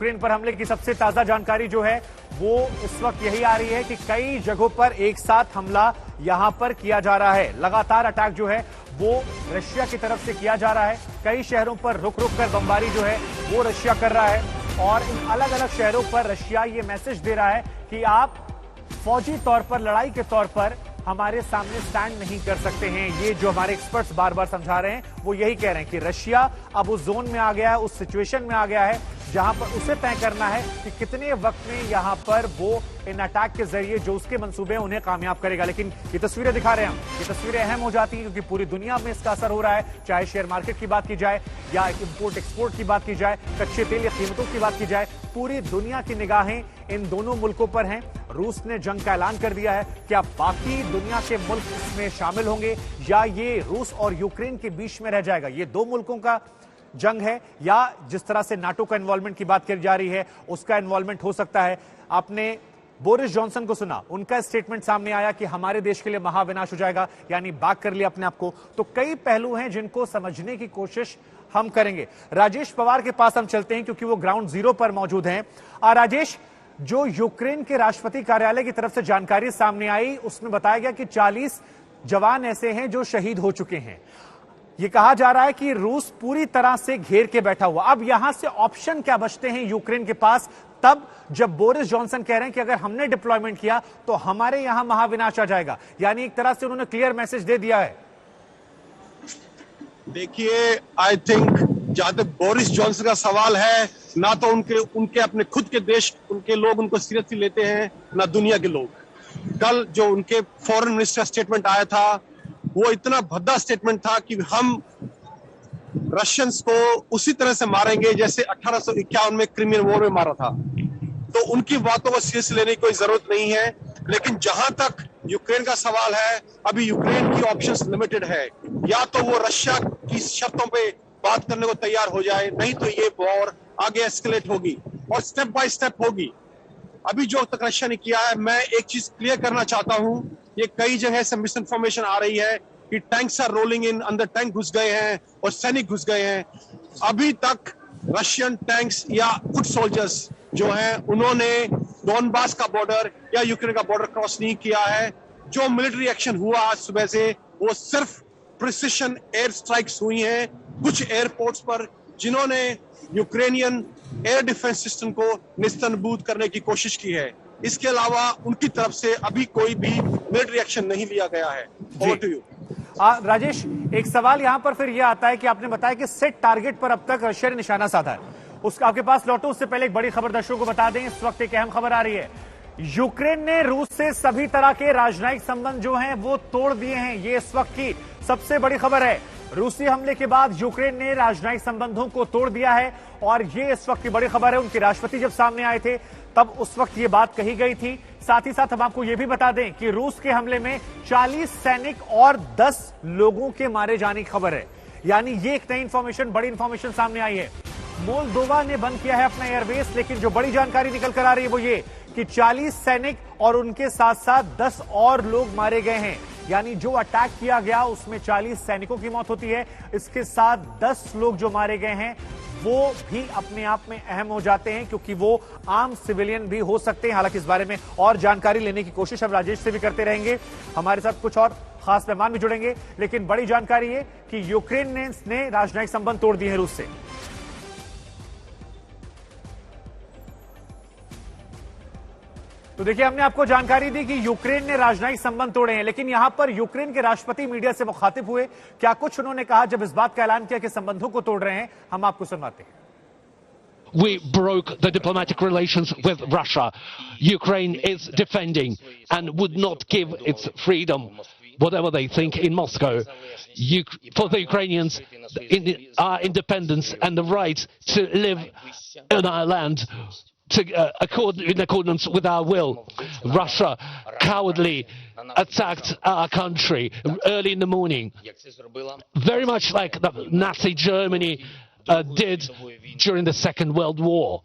Ukraine पर हमले की सबसे ताजा जानकारी जो है वो इस वक्त यही आ रही है कि कई जगहों पर एक साथ हमला यहां पर किया जा रहा है। लगातार अटैक जो है वो रशिया की तरफ से किया जा रहा है। कई शहरों पर रुक रुक कर बमबारी जो है वो रशिया कर रहा है और इन अलग अलग शहरों पर रशिया ये मैसेज दे रहा है कि आप फौजी तौर पर, लड़ाई के तौर पर हमारे सामने स्टैंड नहीं कर सकते हैं। ये जो हमारे एक्सपर्ट्स बार बार समझा रहे हैं वो यही कह रहे हैं कि रशिया अब उस जोन में आ गया है, उस सिचुएशन में आ गया है जहां पर उसे तय करना है कि कितने वक्त में यहां पर वो इन अटैक के जरिए जो उसके मंसूबे हैं उन्हें कामयाब करेगा। लेकिन ये तस्वीरें दिखा रहे हैं हम, ये तस्वीरें अहम हो जाती हैं क्योंकि पूरी दुनिया में इसका असर हो रहा है। चाहे शेयर मार्केट की बात की जाए या इंपोर्ट एक्सपोर्ट की बात की जाए, कच्चे तेल या कीमतों की बात की जाए, पूरी दुनिया की निगाहें इन दोनों मुल्कों पर हैं। रूस ने जंग का ऐलान कर दिया है। क्या बाकी दुनिया के मुल्क इसमें शामिल होंगे या ये रूस और यूक्रेन के बीच में रह जाएगा? ये दो मुल्कों का जंग है या जिस तरह से नाटो का इन्वॉल्वमेंट की बात की जा रही है उसका इन्वॉल्वमेंट हो सकता है। आपने बोरिस जॉनसन को सुना, उनका स्टेटमेंट सामने आया कि हमारे देश के लिए महाविनाश हो जाएगा, यानी बात कर लिया अपने आप को। तो कई पहलू हैं जिनको समझने की कोशिश हम करेंगे। राजेश पवार के पास हम चलते हैं क्योंकि वो ग्राउंड जीरो पर मौजूद हैं। राजेश, जो यूक्रेन के राष्ट्रपति कार्यालय की तरफ से जानकारी सामने आई उसमें बताया गया कि 40 जवान ऐसे हैं जो शहीद हो चुके हैं। ये कहा जा रहा है कि रूस पूरी तरह से घेर के बैठा हुआ। अब यहां से ऑप्शन क्या बचते हैं यूक्रेन के पास तब जब बोरिस जॉनसन कह रहे हैं कि अगर हमने डिप्लॉयमेंट किया तो हमारे यहां महाविनाश आ जाएगा, यानी एक तरह से उन्होंने क्लियर मैसेज दे दिया है। देखिए, आई थिंक जहां तक बोरिस जॉनसन का सवाल है, ना तो उनके अपने खुद के देश उनके लोग उनको सीरियसली लेते हैं, ना दुनिया के लोग। कल जो उनके फॉरेन मिनिस्टर स्टेटमेंट आया था वो इतना भद्दा स्टेटमेंट था कि हम रशियंस को उसी तरह से मारेंगे जैसे 1851 में क्रिमियन वॉर में मारा था। तो उनकी बातों को सीरियस लेने की कोई जरूरत नहीं है। लेकिन जहां तक यूक्रेन का सवाल है, अभी यूक्रेन की ऑप्शंस लिमिटेड है। या तो वो रशिया की शर्तों पे बात करने को तैयार हो जाए, नहीं तो ये वॉर आगे एस्केलेट होगी और स्टेप बाय स्टेप होगी। अभी जो तक रशिया ने किया है, मैं एक चीज क्लियर करना चाहता हूं, ये कई जगह से मिस इन्फॉर्मेशन आ रही है कि टैंक्स आर रोलिंग इन, अंदर टैंक घुस गए हैं और सैनिक घुस गए हैं। अभी तक रशियन टैंक्स या फुट सोल्जर्स जो हैं उन्होंने डोनबास का बॉर्डर या यूक्रेन का बॉर्डर क्रॉस नहीं किया है। जो मिलिट्री एक्शन हुआ आज सुबह से वो सिर्फ प्रिसिशन एयर स्ट्राइक्स हुई हैं कुछ एयरपोर्ट्स पर, जिन्होंने यूक्रेनियन एयर डिफेंस सिस्टम को निस्तनबूद करने की कोशिश की है। इसके अलावा उनकी तरफ से अभी कोई भी मिलिट्री एक्शन नहीं लिया गया है। Over to you. राजेश, एक सवाल यहां पर फिर यह आता है कि आपने बताया कि सेट टारगेट पर अब तक रशिया ने निशाना साधा है। उसका आपके पास लौटो, उससे पहले एक बड़ी खबर दर्शकों को बता दें। इस वक्त एक अहम खबर आ रही है, यूक्रेन ने रूस से सभी तरह के राजनयिक संबंध जो हैं वो तोड़ दिए हैं। ये इस वक्त की सबसे बड़ी खबर है। रूसी हमले के बाद यूक्रेन ने राजनयिक संबंधों को तोड़ दिया है और ये इस वक्त की बड़ी खबर है। उनके राष्ट्रपति जब सामने आए थे तब उस वक्त ये बात कही गई थी। साथ ही साथ हम आपको यह भी बता दें कि रूस के हमले में 40 सैनिक और 10 लोगों के मारे जाने की खबर है। यानी ये एक नई इंफॉर्मेशन, बड़ी इंफॉर्मेशन सामने आई है। मोल्दोवा ने बंद किया है अपना एयरबेस, लेकिन जो बड़ी जानकारी निकल कर आ रही है वो ये कि 40 सैनिक और उनके साथ साथ 10 और लोग मारे गए हैं। यानी जो अटैक किया गया उसमें 40 सैनिकों की मौत होती है, इसके साथ 10 लोग जो मारे गए हैं वो भी अपने आप में अहम हो जाते हैं क्योंकि वो आम सिविलियन भी हो सकते हैं। हालांकि इस बारे में और जानकारी लेने की कोशिश हम राजेश से भी करते रहेंगे। हमारे साथ कुछ और खास मेहमान भी जुड़ेंगे, लेकिन बड़ी जानकारी है कि यूक्रेन ने राजनयिक संबंध तोड़ दिए हैं रूस से। तो देखिए, हमने आपको जानकारी दी कि यूक्रेन ने राजनयिक संबंध तोड़े हैं, लेकिन यहां पर यूक्रेन के राष्ट्रपति मीडिया से मुखातिब हुए। क्या कुछ उन्होंने कहा जब इस बात का ऐलान किया कि संबंधों को तोड़ रहे हैं, हम आपको सुनवाते हैं। We broke the diplomatic relations with Russia. Ukraine is defending and would not give its freedom, whatever they think in Moscow. For the Ukrainians, our independence and the right to live in our land in accordance with our will. Russia cowardly attacked our country early in the morning, very much like the Nazi Germany did during the Second World War.